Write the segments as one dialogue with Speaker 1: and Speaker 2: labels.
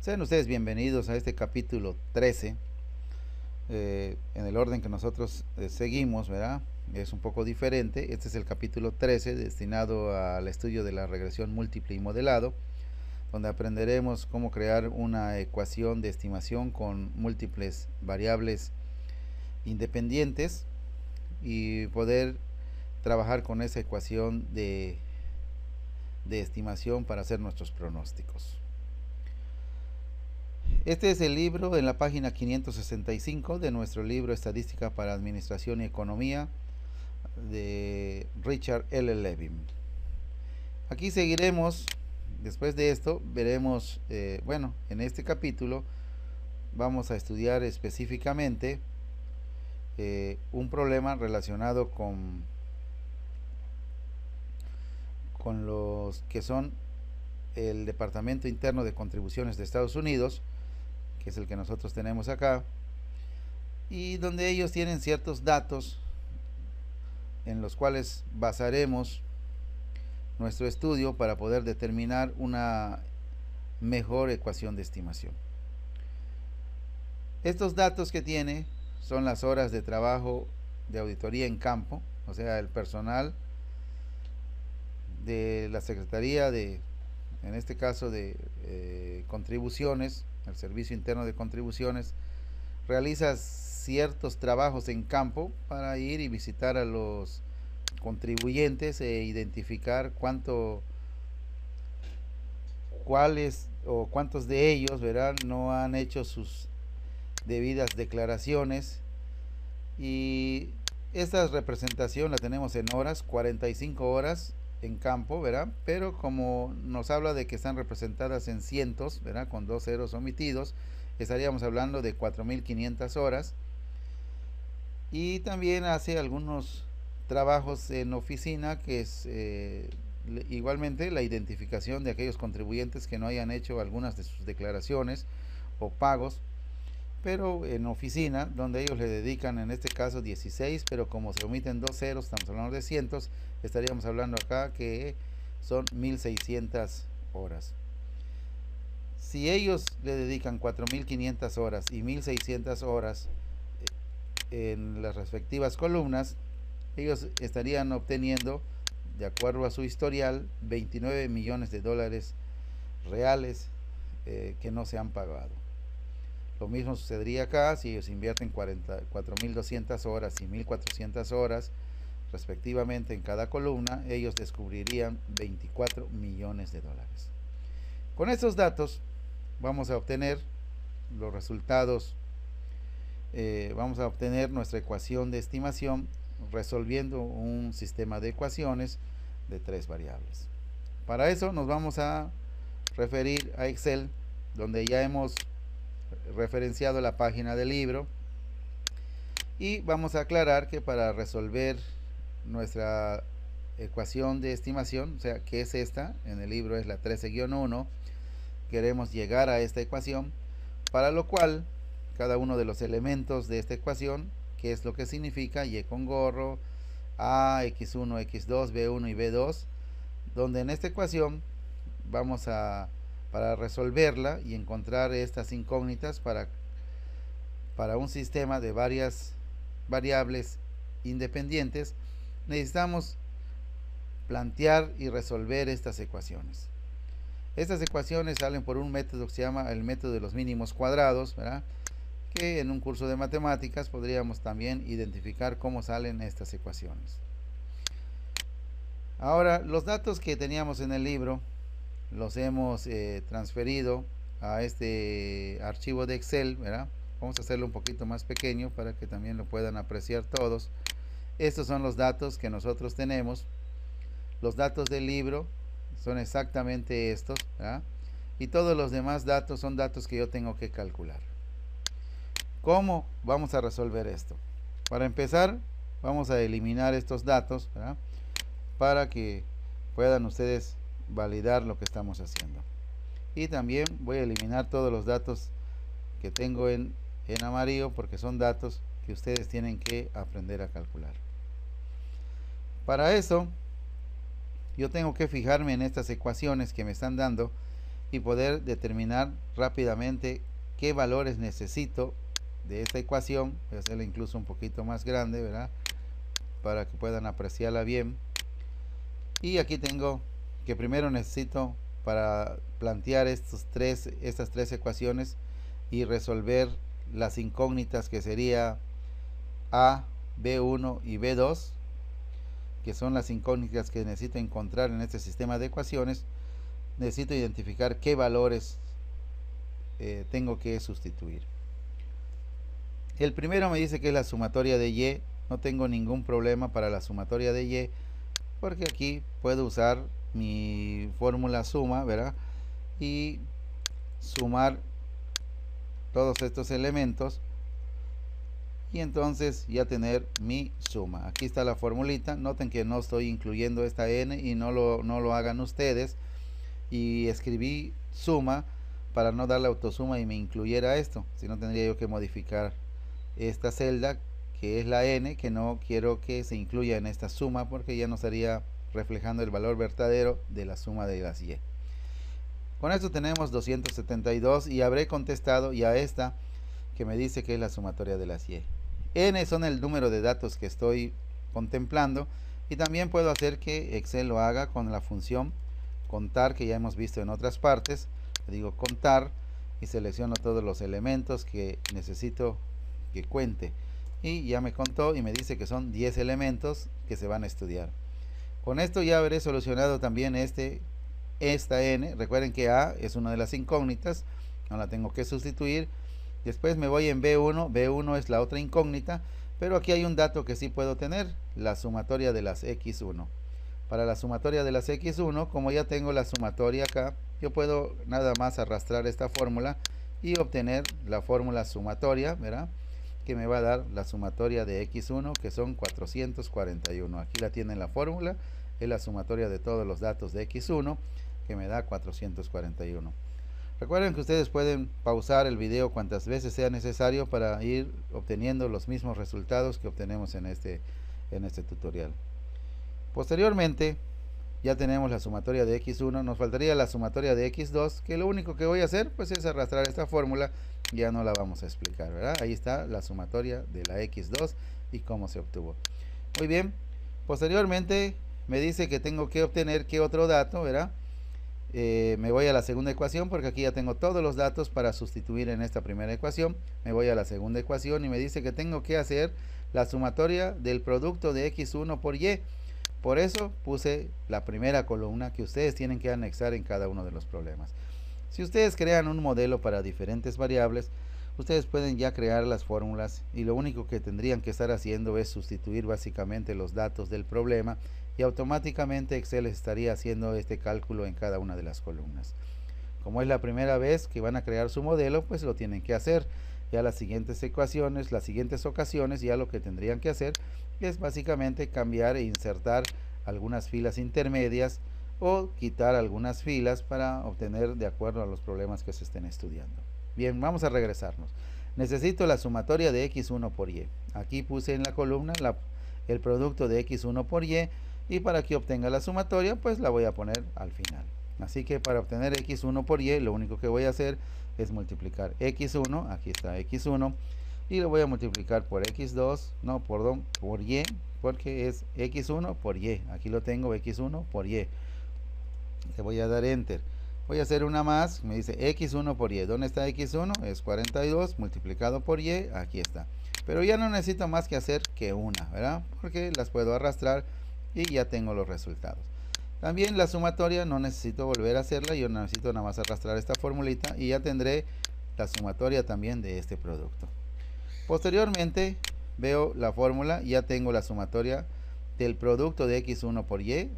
Speaker 1: Sean ustedes bienvenidos a este capítulo 13, en el orden que nosotros seguimos, ¿verdad? Es un poco diferente. Este es el capítulo 13 destinado al estudio de la regresión múltiple y modelado, donde aprenderemos cómo crear una ecuación de estimación con múltiples variables independientes y poder trabajar con esa ecuación de estimación para hacer nuestros pronósticos. Este es el libro en la página 565 de nuestro libro Estadística para Administración y Economía de Richard L. Levin. Aquí seguiremos. Después de esto veremos, en este capítulo vamos a estudiar específicamente un problema relacionado con los que son el Departamento Interno de Contribuciones de Estados Unidos, que es el que nosotros tenemos acá, y donde ellos tienen ciertos datos en los cuales basaremos nuestro estudio para poder determinar una mejor ecuación de estimación. Estos datos que tiene son las horas de trabajo de auditoría en campo, o sea, el personal de la Secretaría en este caso de contribuciones, el Servicio Interno de Contribuciones, realiza ciertos trabajos en campo para ir y visitar a los contribuyentes e identificar cuántos de ellos, ¿verdad?, no han hecho sus debidas declaraciones. Y esta representación la tenemos en horas, 45 horas en campo, ¿verdad? Pero como nos habla de que están representadas en cientos, ¿verdad?, con 2 ceros omitidos, estaríamos hablando de 4.500 horas. Y también hace algunos trabajos en oficina, que es igualmente la identificación de aquellos contribuyentes que no hayan hecho algunas de sus declaraciones o pagos, pero en oficina, donde ellos le dedican en este caso 16, pero como se omiten 2 ceros, estamos hablando de cientos, estaríamos hablando acá que son 1.600 horas. Si ellos le dedican 4.500 horas y 1.600 horas en las respectivas columnas, ellos estarían obteniendo, de acuerdo a su historial, 29 millones de dólares reales que no se han pagado. Lo mismo sucedería acá si ellos invierten 4.200 horas y 1.400 horas respectivamente en cada columna. Ellos descubrirían 24 millones de dólares. Con estos datos vamos a obtener los resultados, vamos a obtener nuestra ecuación de estimación resolviendo un sistema de ecuaciones de 3 variables. Para eso nos vamos a referir a Excel, donde ya hemos referenciado la página del libro, y vamos a aclarar que para resolver nuestra ecuación de estimación, o sea, que es esta, en el libro es la 13-1, queremos llegar a esta ecuación, para lo cual cada uno de los elementos de esta ecuación, que es lo que significa y con gorro, A, X1, X2, B1 y B2, donde en esta ecuación vamos para resolverla y encontrar estas incógnitas para un sistema de varias variables independientes, necesitamos plantear y resolver estas ecuaciones. Estas ecuaciones salen por un método que se llama el método de los mínimos cuadrados, ¿verdad?, que en un curso de matemáticas podríamos también identificar cómo salen estas ecuaciones. Ahora, los datos que teníamos en el libro los hemos transferido a este archivo de Excel, ¿verdad? Vamos a hacerlo un poquito más pequeño para que también lo puedan apreciar todos. Estos son los datos que nosotros tenemos. Los datos del libro son exactamente estos, ¿verdad? Y todos los demás datos son datos que yo tengo que calcular. ¿Cómo vamos a resolver esto? Para empezar, vamos a eliminar estos datos, ¿verdad? Para que puedan ustedes validar lo que estamos haciendo. Y también voy a eliminar todos los datos que tengo en amarillo, porque son datos que ustedes tienen que aprender a calcular. Para eso, yo tengo que fijarme en estas ecuaciones que me están dando y poder determinar rápidamente qué valores necesito de esta ecuación. Voy a hacerla incluso un poquito más grande, ¿verdad? Para que puedan apreciarla bien. Y aquí tengo que primero necesito, para plantear estas tres ecuaciones y resolver las incógnitas, que sería A, B1 y B2, que son las incógnitas que necesito encontrar en este sistema de ecuaciones, necesito identificar qué valores tengo que sustituir. El primero me dice que es la sumatoria de Y. No tengo ningún problema para la sumatoria de Y, porque aquí puedo usar mi fórmula suma, ¿verdad? Y sumar todos estos elementos y entonces ya tener mi suma. Aquí está la formulita. Noten que no estoy incluyendo esta n y no lo hagan ustedes. Y escribí suma para no darle autosuma y me incluyera esto, si no tendría yo que modificar esta celda, que es la n, que no quiero que se incluya en esta suma, porque ya no estaría reflejando el valor verdadero de la suma de las y. Con esto tenemos 272 y habré contestado ya esta que me dice que es la sumatoria de las y. N son el número de datos que estoy contemplando, y también puedo hacer que Excel lo haga con la función contar, que ya hemos visto en otras partes. Le digo contar y selecciono todos los elementos que necesito que cuente, y ya me contó y me dice que son 10 elementos que se van a estudiar. Con esto ya habré solucionado también esta n. Recuerden que A es una de las incógnitas, no la tengo que sustituir. Después me voy en B1. B1 es la otra incógnita, pero aquí hay un dato que sí puedo tener, la sumatoria de las x1. Para la sumatoria de las x1, como ya tengo la sumatoria acá, yo puedo nada más arrastrar esta fórmula y obtener la fórmula sumatoria, ¿verdad? Que me va a dar la sumatoria de x1, que son 441. Aquí la tienen la fórmula, es la sumatoria de todos los datos de x1, que me da 441. Recuerden que ustedes pueden pausar el video cuantas veces sea necesario para ir obteniendo los mismos resultados que obtenemos en este tutorial. Posteriormente, ya tenemos la sumatoria de x1, nos faltaría la sumatoria de x2, que lo único que voy a hacer pues es arrastrar esta fórmula, ya no la vamos a explicar, ¿verdad? Ahí está la sumatoria de la x2 y cómo se obtuvo. Muy bien, posteriormente me dice que tengo que obtener qué otro dato, ¿verdad? Me voy a la segunda ecuación, porque aquí ya tengo todos los datos para sustituir en esta primera ecuación. Me voy a la segunda ecuación y me dice que tengo que hacer la sumatoria del producto de x1 por y. Por eso puse la primera columna que ustedes tienen que anexar en cada uno de los problemas. Si ustedes crean un modelo para diferentes variables, ustedes pueden ya crear las fórmulas y lo único que tendrían que estar haciendo es sustituir básicamente los datos del problema, y automáticamente Excel estaría haciendo este cálculo en cada una de las columnas. Como es la primera vez que van a crear su modelo, pues lo tienen que hacer. Ya las siguientes ecuaciones, las siguientes ocasiones, ya lo que tendrían que hacer es básicamente cambiar e insertar algunas filas intermedias o quitar algunas filas para obtener de acuerdo a los problemas que se estén estudiando. Bien, vamos a regresarnos. Necesito la sumatoria de x1 por y. Aquí puse en la columna el producto de x1 por y para que obtenga la sumatoria pues la voy a poner al final. Así que para obtener x1 por y, lo único que voy a hacer es multiplicar x1, aquí está x1, y lo voy a multiplicar por x2, no, perdón, por y, porque es x1 por y. Aquí lo tengo, x1 por y. Le voy a dar enter. Voy a hacer una más, me dice x1 por y. ¿Dónde está x1? Es 42 multiplicado por y, aquí está. Pero ya no necesito más que hacer que una, ¿verdad? Porque las puedo arrastrar y ya tengo los resultados. También la sumatoria no necesito volver a hacerla, yo necesito nada más arrastrar esta formulita y ya tendré la sumatoria también de este producto. Posteriormente veo la fórmula, ya tengo la sumatoria del producto de x1 por y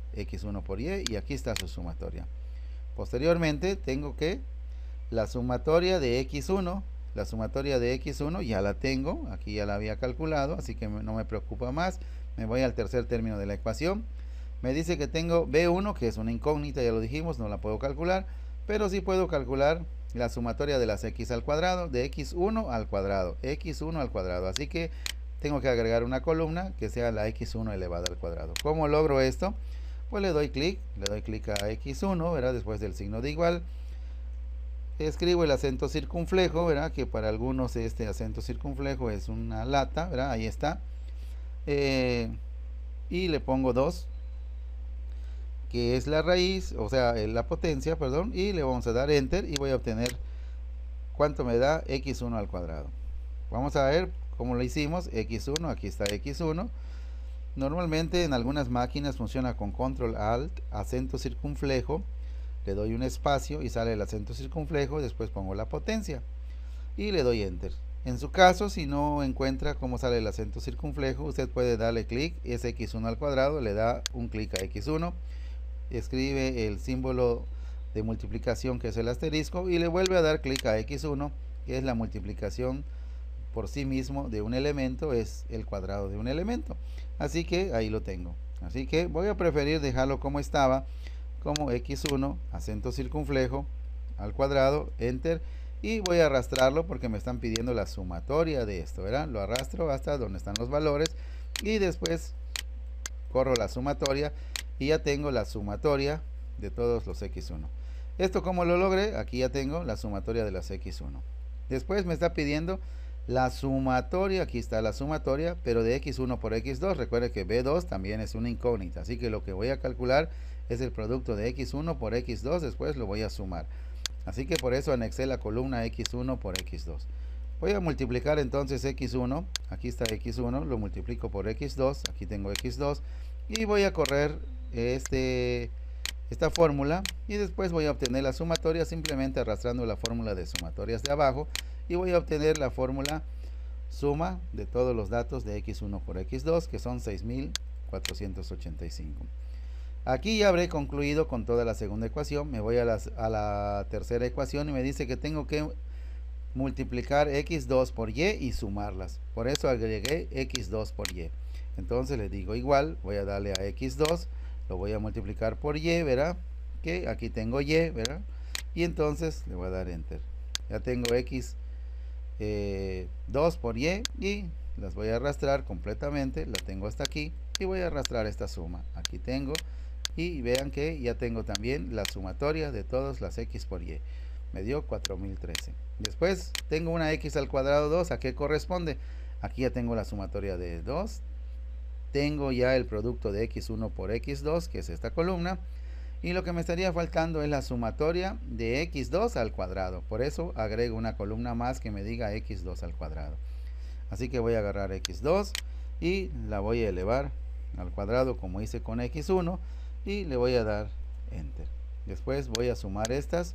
Speaker 1: y aquí está su sumatoria. Posteriormente tengo que la sumatoria de x1, ya la tengo, aquí ya la había calculado, así que no me preocupa más. Me voy al tercer término de la ecuación. Me dice que tengo b1, que es una incógnita, ya lo dijimos, no la puedo calcular, pero sí puedo calcular la sumatoria de las x al cuadrado, de x1 al cuadrado, así que tengo que agregar una columna que sea la x1 elevada al cuadrado. ¿Cómo logro esto? Pues le doy clic a x1, ¿verdad? Después del signo de igual. Escribo el acento circunflejo, ¿verdad? Que para algunos este acento circunflejo es una lata, ¿verdad? Ahí está. Y le pongo 2, que es la raíz, o sea, la potencia, perdón, y le vamos a dar enter y voy a obtener cuánto me da x1 al cuadrado. Vamos a ver cómo lo hicimos. x1, aquí está x1. Normalmente en algunas máquinas funciona con control alt, acento circunflejo, le doy un espacio y sale el acento circunflejo, después pongo la potencia y le doy enter. En su caso, si no encuentra cómo sale el acento circunflejo, usted puede darle clic, es x1 al cuadrado, le da un clic a x1, escribe el símbolo de multiplicación que es el asterisco y le vuelve a dar clic a x1, que es la multiplicación por sí mismo de un elemento, es el cuadrado de un elemento. Así que ahí lo tengo. Así que voy a preferir dejarlo como estaba, como x1, acento circunflejo, al cuadrado, enter, y voy a arrastrarlo porque me están pidiendo la sumatoria de esto, ¿verdad? Lo arrastro hasta donde están los valores y después corro la sumatoria y ya tengo la sumatoria de todos los x1. ¿Esto cómo lo logré? Aquí ya tengo la sumatoria de las x1. Después me está pidiendo la sumatoria, aquí está la sumatoria, pero de x1 por x2. Recuerde que b2 también es una incógnita, así que lo que voy a calcular es el producto de x1 por x2, después lo voy a sumar. Así que por eso anexé la columna x1 por x2. Voy a multiplicar entonces x1, aquí está x1, lo multiplico por x2, aquí tengo x2, y voy a correr esta fórmula y después voy a obtener la sumatoria simplemente arrastrando la fórmula de sumatorias de abajo y voy a obtener la fórmula suma de todos los datos de x1 por x2, que son 6485. Aquí ya habré concluido con toda la segunda ecuación. Me voy a la tercera ecuación y me dice que tengo que multiplicar x2 por y y sumarlas. Por eso agregué x2 por y. Entonces le digo igual, voy a darle a x2, lo voy a multiplicar por y, ¿verdad? Que aquí tengo y, ¿verdad? Y entonces le voy a dar enter. Ya tengo x2 por y las voy a arrastrar completamente, la tengo hasta aquí y voy a arrastrar esta suma. Aquí tengo y vean que ya tengo también la sumatoria de todas las x por y. Me dio 4013. Después tengo una x al cuadrado 2, ¿a qué corresponde? Aquí ya tengo la sumatoria de 2. Tengo ya el producto de x1 por x2, que es esta columna. Y lo que me estaría faltando es la sumatoria de x2 al cuadrado. Por eso agrego una columna más que me diga x2 al cuadrado. Así que voy a agarrar x2 y la voy a elevar al cuadrado como hice con x1 y le voy a dar enter. Después voy a sumar estas,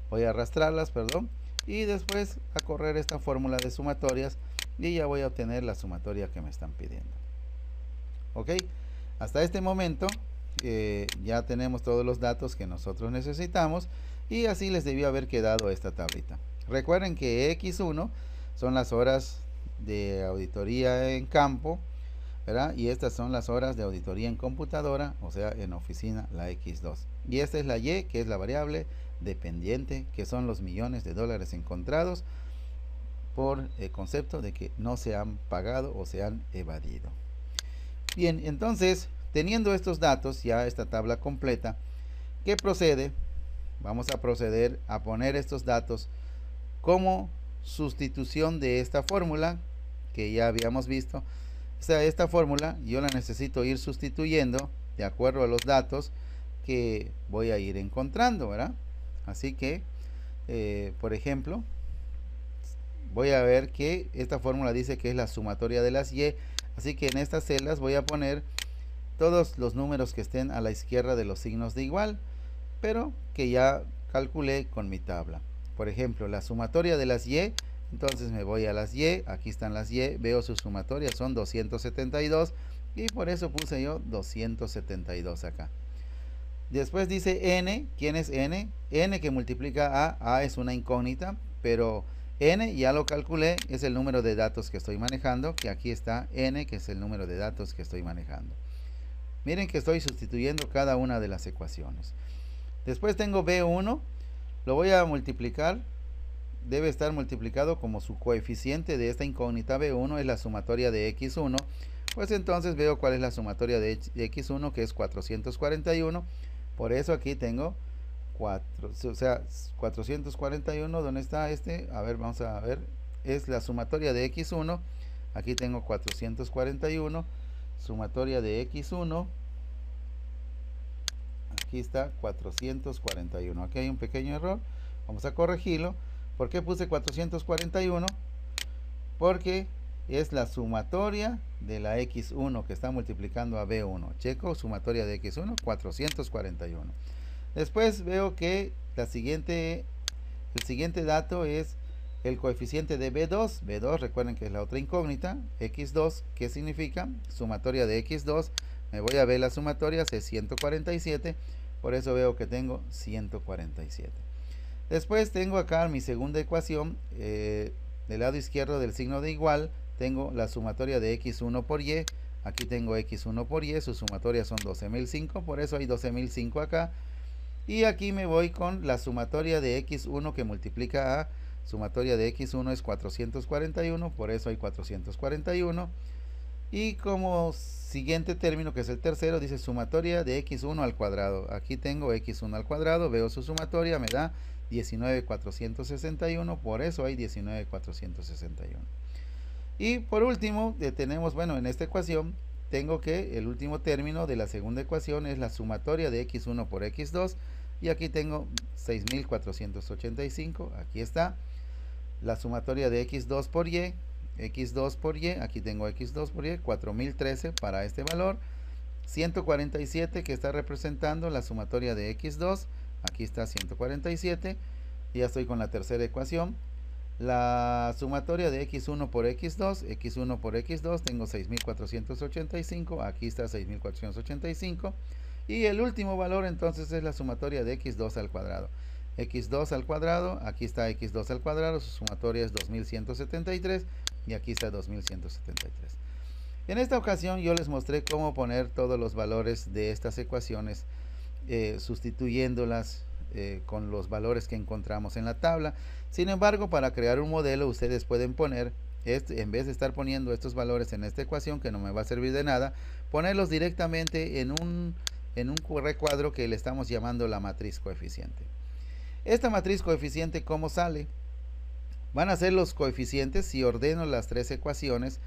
Speaker 1: voy a arrastrarlas, perdón, y después a correr esta fórmula de sumatorias y ya voy a obtener la sumatoria que me están pidiendo. Ok, hasta este momento ya tenemos todos los datos que nosotros necesitamos y así les debió haber quedado esta tablita. Recuerden que x1 son las horas de auditoría en campo, ¿verdad? Y estas son las horas de auditoría en computadora, o sea, en oficina, la x2. Y esta es la y, que es la variable dependiente, que son los millones de dólares encontrados por el concepto de que no se han pagado o se han evadido. Bien, entonces, teniendo estos datos, ya esta tabla completa, ¿qué procede? Vamos a proceder a poner estos datos como sustitución de esta fórmula que ya habíamos visto. O sea, esta fórmula yo la necesito ir sustituyendo de acuerdo a los datos que voy a ir encontrando, ¿verdad? Así que, por ejemplo, voy a ver que esta fórmula dice que es la sumatoria de las y, así que en estas celdas voy a poner todos los números que estén a la izquierda de los signos de igual, pero que ya calculé con mi tabla. Por ejemplo, la sumatoria de las y, entonces me voy a las y, aquí están las y, veo su sumatoria, son 272, y por eso puse yo 272 acá. Después dice n, ¿quién es n? N que multiplica a es una incógnita, pero n ya lo calculé, es el número de datos que estoy manejando, que aquí está n, que es el número de datos que estoy manejando. Miren que estoy sustituyendo cada una de las ecuaciones. Después tengo b1, lo voy a multiplicar, debe estar multiplicado como su coeficiente de esta incógnita b1 es la sumatoria de x1, pues entonces veo cuál es la sumatoria de x1, que es 441, por eso aquí tengo 441, ¿dónde está este? A ver, vamos a ver, es la sumatoria de x1, aquí tengo 441, sumatoria de x1, aquí está 441, aquí hay un pequeño error, vamos a corregirlo. ¿Por qué puse 441? Porque es la sumatoria de la x1 que está multiplicando a b1. Checo, sumatoria de x1, 441. Después veo que el siguiente dato es el coeficiente de b2. b2, recuerden que es la otra incógnita. x2, ¿qué significa? Sumatoria de x2. Me voy a ver la sumatoria, es 147. Por eso veo que tengo 147. Después tengo acá mi segunda ecuación, del lado izquierdo del signo de igual, tengo la sumatoria de x1 por y, aquí tengo x1 por y, su sumatoria son 12.005, por eso hay 12.005 acá, y aquí me voy con la sumatoria de x1 que multiplica a, sumatoria de x1 es 441, por eso hay 441, y como siguiente término, que es el tercero, dice sumatoria de x1 al cuadrado, aquí tengo x1 al cuadrado, veo su sumatoria, me da 19.461, por eso hay 19.461. Y por último, tenemos, bueno, en esta ecuación, tengo que el último término de la segunda ecuación es la sumatoria de x1 por x2, y aquí tengo 6.485, aquí está, la sumatoria de x2 por y, aquí tengo x2 por y, 4.013 para este valor, 147 que está representando la sumatoria de x2, aquí está 147, y ya estoy con la tercera ecuación, la sumatoria de x1 por x2, tengo 6.485, aquí está 6.485, y el último valor entonces es la sumatoria de x2 al cuadrado, aquí está x2 al cuadrado, su sumatoria es 2.173, y aquí está 2.173. En esta ocasión yo les mostré cómo poner todos los valores de estas ecuaciones, sustituyéndolas con los valores que encontramos en la tabla. Sin embargo, para crear un modelo ustedes pueden poner, en vez de estar poniendo estos valores en esta ecuación que no me va a servir de nada, ponerlos directamente en un recuadro que le estamos llamando la matriz coeficiente. Esta matriz coeficiente, ¿cómo sale? Van a ser los coeficientes si ordeno las tres ecuaciones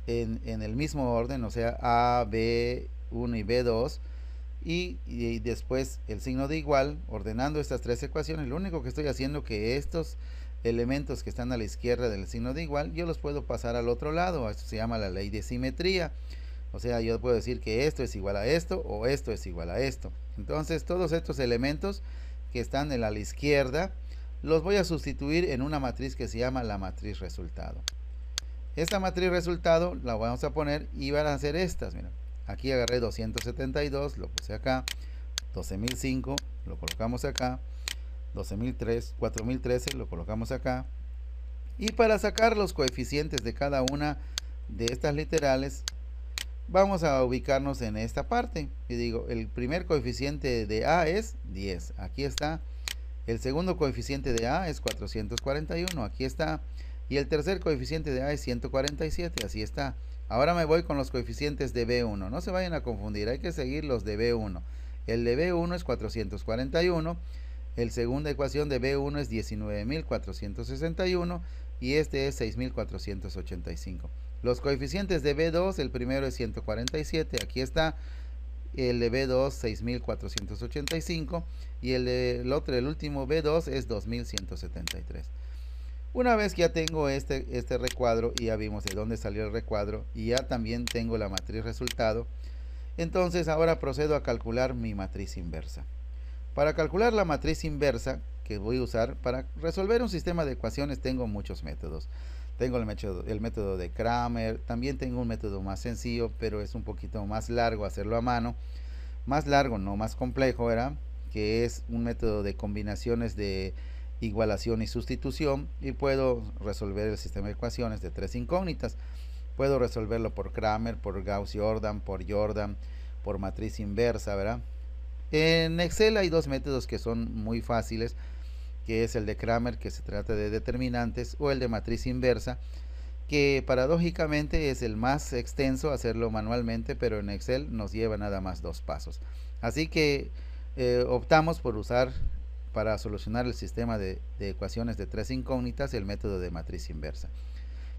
Speaker 1: en el mismo orden, o sea A, B1 y B2, y después el signo de igual, ordenando estas tres ecuaciones. Lo único que estoy haciendo que estos elementos que están a la izquierda del signo de igual, yo los puedo pasar al otro lado. Esto se llama la ley de simetría. O sea, yo puedo decir que esto es igual a esto o esto es igual a esto. Entonces, todos estos elementos que están a la izquierda, los voy a sustituir en una matriz que se llama la matriz resultado. Esta matriz resultado la vamos a poner y van a ser estas. Mira, aquí agarré 272, lo puse acá, 12.005, lo colocamos acá, 4.013, lo colocamos acá. Y para sacar los coeficientes de cada una de estas literales, vamos a ubicarnos en esta parte. Y digo, el primer coeficiente de A es 10, aquí está. El segundo coeficiente de A es 441, aquí está. Y el tercer coeficiente de A es 147, así está. Ahora me voy con los coeficientes de B1. No se vayan a confundir, hay que seguir los de B1. El de B1 es 441. El segunda ecuación de B1 es 19.461. Y este es 6.485. Los coeficientes de B2, el primero es 147, aquí está. El de B2, 6.485. Y el último B2 es 2.173. Una vez que ya tengo este recuadro, y ya vimos de dónde salió el recuadro, y ya también tengo la matriz resultado, Entonces ahora procedo a calcular mi matriz inversa. Para calcular la matriz inversa que voy a usar para resolver un sistema de ecuaciones tengo muchos métodos. Tengo el método de Cramer, también tengo un método más sencillo, pero es un poquito más largo hacerlo a mano. Más largo, no más complejo, ¿verdad? Que es un método de combinaciones de igualación y sustitución, y puedo resolver el sistema de ecuaciones de tres incógnitas. Puedo resolverlo por Cramer, por Gauss-Jordan, por matriz inversa, ¿verdad? En Excel hay dos métodos que son muy fáciles, que es el de Cramer, que se trata de determinantes, o el de matriz inversa, que paradójicamente es el más extenso hacerlo manualmente, pero en Excel nos lleva nada más 2 pasos. Así que optamos por usar para solucionar el sistema de ecuaciones de tres incógnitas el método de matriz inversa,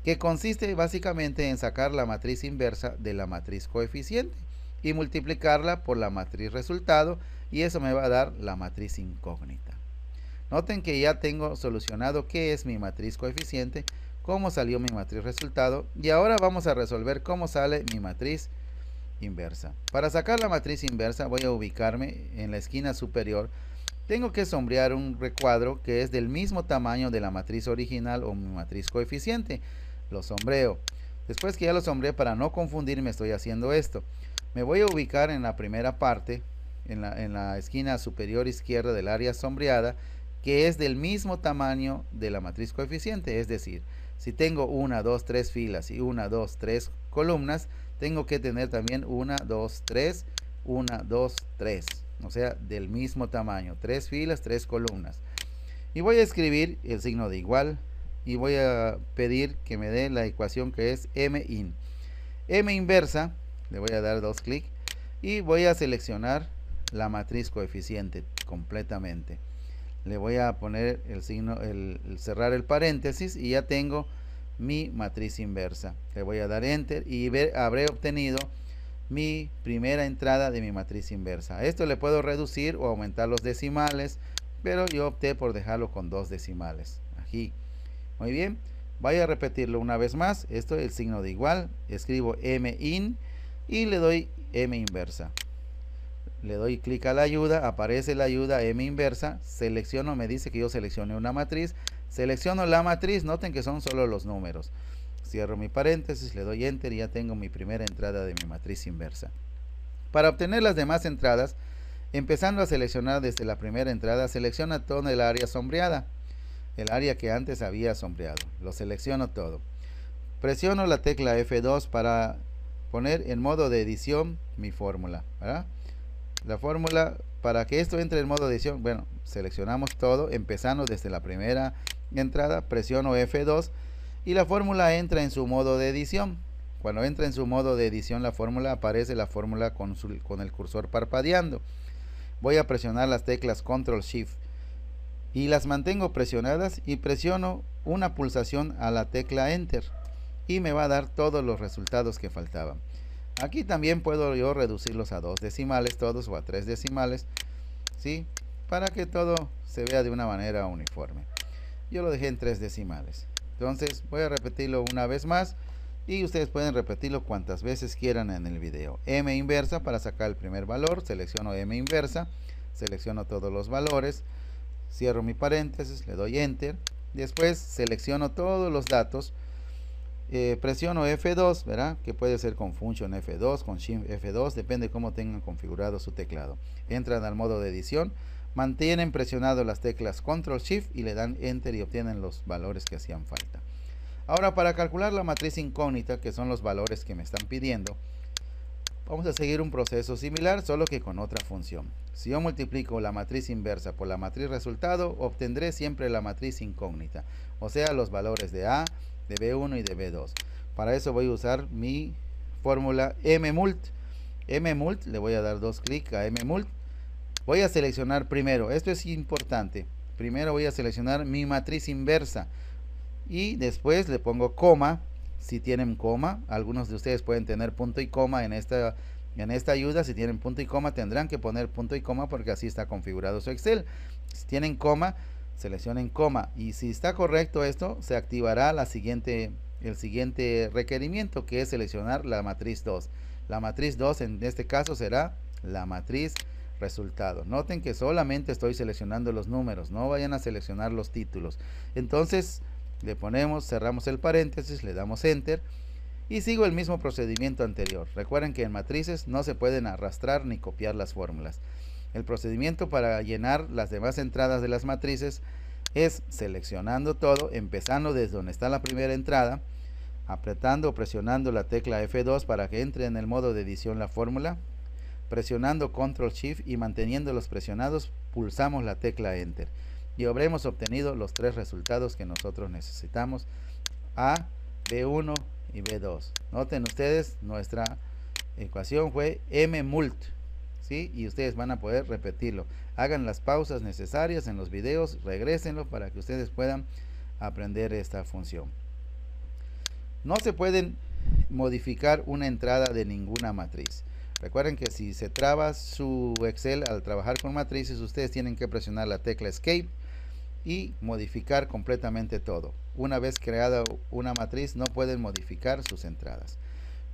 Speaker 1: que consiste básicamente en sacar la matriz inversa de la matriz coeficiente y multiplicarla por la matriz resultado, y eso me va a dar la matriz incógnita. Noten que ya tengo solucionado qué es mi matriz coeficiente, cómo salió mi matriz resultado, y ahora vamos a resolver cómo sale mi matriz inversa. Para sacar la matriz inversa voy a ubicarme en la esquina superior. Tengo que sombrear un recuadro que es del mismo tamaño de la matriz original o mi matriz coeficiente. Lo sombreo. Después que ya lo sombreé, para no confundirme, estoy haciendo esto. Me voy a ubicar en la primera parte, en la esquina superior izquierda del área sombreada, que es del mismo tamaño de la matriz coeficiente. Es decir, si tengo 1, 2, 3 filas y 1, 2, 3 columnas, tengo que tener también 1, 2, 3, 1, 2, 3. O sea, del mismo tamaño. 3 filas, 3 columnas. Y voy a escribir el signo de igual y voy a pedir que me dé la ecuación que es M_in. M inversa, le voy a dar 2 clics y voy a seleccionar la matriz coeficiente completamente. Le voy a poner el signo, cerrar el paréntesis, y ya tengo mi matriz inversa. Le voy a dar enter y habré obtenido mi primera entrada de mi matriz inversa. A esto le puedo reducir o aumentar los decimales, pero yo opté por dejarlo con 2 decimales. Aquí. Muy bien. Voy a repetirlo una vez más. Esto es el signo de igual. Escribo M_in y le doy M inversa. Le doy clic a la ayuda, aparece la ayuda M inversa, selecciono, me dice que yo seleccione una matriz, selecciono la matriz, noten que son solo los números. Cierro mi paréntesis, le doy enter y ya tengo mi primera entrada de mi matriz inversa. Para obtener las demás entradas, empezando a seleccionar desde la primera entrada, selecciona todo el área sombreada, el área que antes había sombreado. Lo selecciono todo. Presiono la tecla F2 para poner en modo de edición mi fórmula, ¿verdad? La fórmula, para que esto entre en modo de edición, bueno, seleccionamos todo, empezando desde la primera entrada, presiono F2 y la fórmula entra en su modo de edición. Cuando entra en su modo de edición la fórmula, aparece la fórmula con el cursor parpadeando. Voy a presionar las teclas Control Shift y las mantengo presionadas y presiono una pulsación a la tecla Enter y me va a dar todos los resultados que faltaban. Aquí también puedo yo reducirlos a 2 decimales todos o a 3 decimales, ¿sí? Para que todo se vea de una manera uniforme. Yo lo dejé en 3 decimales. Entonces voy a repetirlo una vez más y ustedes pueden repetirlo cuantas veces quieran en el video. M inversa para sacar el primer valor, selecciono M inversa, selecciono todos los valores, cierro mi paréntesis, le doy enter, después selecciono todos los datos. Presiono F2, ¿verdad? Que puede ser con Function F2, con Shift F2, depende de cómo tengan configurado su teclado. Entran al modo de edición, mantienen presionado las teclas Control Shift y le dan Enter y obtienen los valores que hacían falta. Ahora, para calcular la matriz incógnita, que son los valores que me están pidiendo, vamos a seguir un proceso similar, solo que con otra función. Si yo multiplico la matriz inversa por la matriz resultado, obtendré siempre la matriz incógnita, o sea, los valores de A, de B1 y de B2. Para eso voy a usar mi fórmula mmult. Mmult, le voy a dar 2 clics a mmult. Voy a seleccionar primero, esto es importante, primero voy a seleccionar mi matriz inversa y después le pongo coma, si tienen coma. Algunos de ustedes pueden tener punto y coma en esta ayuda. Si tienen punto y coma tendrán que poner punto y coma porque así está configurado su Excel. Si tienen coma, seleccionen coma, y si está correcto esto, se activará el siguiente requerimiento, que es seleccionar la matriz 2. La matriz 2 en este caso será la matriz resultado. Noten que solamente estoy seleccionando los números, no vayan a seleccionar los títulos. Entonces le ponemos, cerramos el paréntesis, le damos enter y sigo el mismo procedimiento anterior. Recuerden que en matrices no se pueden arrastrar ni copiar las fórmulas. El procedimiento para llenar las demás entradas de las matrices es seleccionando todo, empezando desde donde está la primera entrada, apretando o presionando la tecla F2 para que entre en el modo de edición la fórmula, presionando Control Shift y manteniéndolos presionados pulsamos la tecla Enter y habremos obtenido los tres resultados que nosotros necesitamos: A, B1 y B2. Noten ustedes, nuestra ecuación fue M mult, ¿sí? Y ustedes van a poder repetirlo. Hagan las pausas necesarias en los videos, regrésenlo para que ustedes puedan aprender esta función. No se pueden modificar una entrada de ninguna matriz. Recuerden que si se traba su Excel al trabajar con matrices, ustedes tienen que presionar la tecla Escape y modificar completamente todo. Una vez creada una matriz, no pueden modificar sus entradas.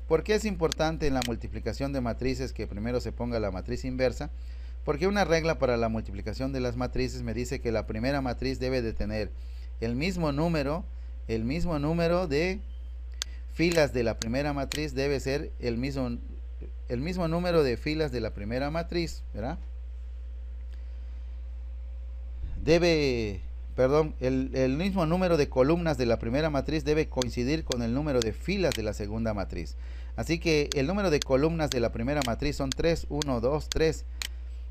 Speaker 1: ¿Por qué es importante en la multiplicación de matrices que primero se ponga la matriz inversa? Porque una regla para la multiplicación de las matrices me dice que la primera matriz debe de tener el mismo número de filas de la primera matriz, debe ser el mismo número de filas de la primera matriz, ¿verdad? El mismo número de columnas de la primera matriz debe coincidir con el número de filas de la segunda matriz. Así que el número de columnas de la primera matriz son 3, 1, 2, 3.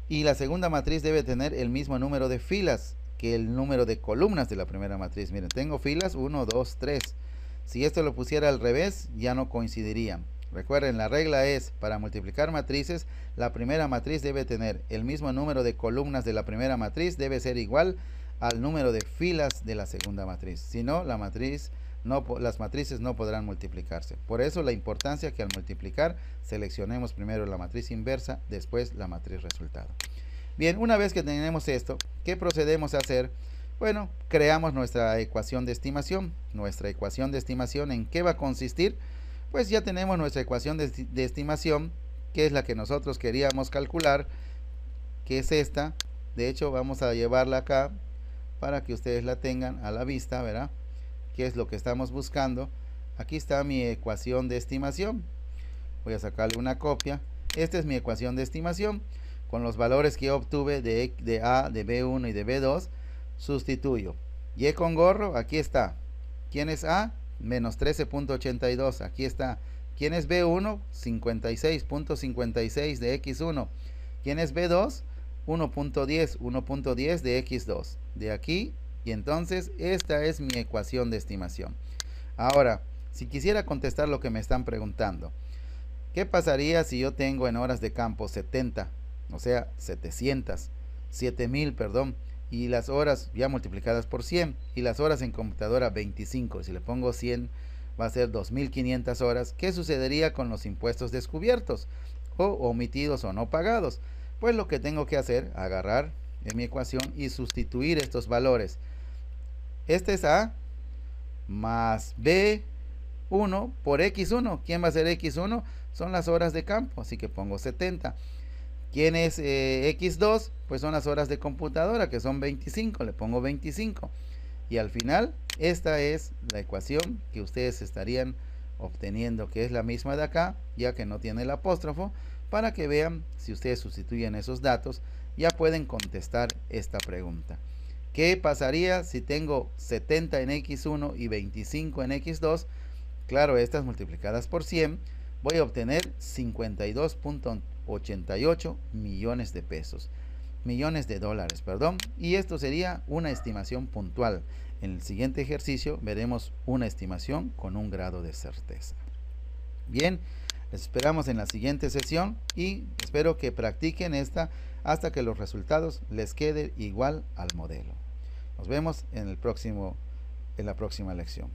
Speaker 1: Y la segunda matriz debe tener el mismo número de filas que el número de columnas de la primera matriz. Miren, tengo filas 1, 2, 3. Si esto lo pusiera al revés, ya no coincidirían. Recuerden, la regla es, para multiplicar matrices, la primera matriz debe tener el mismo número de columnas de la primera matriz, debe ser igual al número de filas de la segunda matriz. Si no, las matrices no podrán multiplicarse. Por eso la importancia que al multiplicar seleccionemos primero la matriz inversa, después la matriz resultado. Bien, una vez que tenemos esto, ¿qué procedemos a hacer? Bueno, creamos nuestra ecuación de estimación. Nuestra ecuación de estimación, ¿en qué va a consistir? Pues ya tenemos nuestra ecuación de estimación, que es la que nosotros queríamos calcular, que es esta. De hecho, vamos a llevarla acá para que ustedes la tengan a la vista, ¿verdad? ¿Qué es lo que estamos buscando? Aquí está mi ecuación de estimación. Voy a sacarle una copia. Esta es mi ecuación de estimación. Con los valores que obtuve de A, de B1 y de B2, sustituyo. Y con gorro, aquí está. ¿Quién es A? Menos 13.82. Aquí está. ¿Quién es B1? 56.56 de X1. ¿Quién es B2? 1.10 de X2. De aquí, y entonces esta es mi ecuación de estimación. Ahora, si quisiera contestar lo que me están preguntando, ¿qué pasaría si yo tengo en horas de campo 70? O sea, 7000, perdón, y las horas ya multiplicadas por 100, y las horas en computadora 25. Si le pongo 100, va a ser 2500 horas. ¿Qué sucedería con los impuestos descubiertos o omitidos o no pagados? Pues lo que tengo que hacer, agarrar en mi ecuación y sustituir estos valores. Este es A más B1 por X1. ¿Quién va a ser X1? Son las horas de campo, así que pongo 70. ¿Quién es X2? Pues son las horas de computadora, que son 25. Le pongo 25. Y al final, esta es la ecuación que ustedes estarían obteniendo, que es la misma de acá, ya que no tiene el apóstrofo, para que vean, si ustedes sustituyen esos datos, ya pueden contestar esta pregunta. ¿Qué pasaría si tengo 70 en X1 y 25 en X2? Claro, estas multiplicadas por 100, voy a obtener 52.88 millones de pesos. Millones de dólares, perdón. Y esto sería una estimación puntual. En el siguiente ejercicio veremos una estimación con un grado de certeza. Bien, les esperamos en la siguiente sesión y espero que practiquen esta hasta que los resultados les queden igual al modelo. Nos vemos en la próxima lección.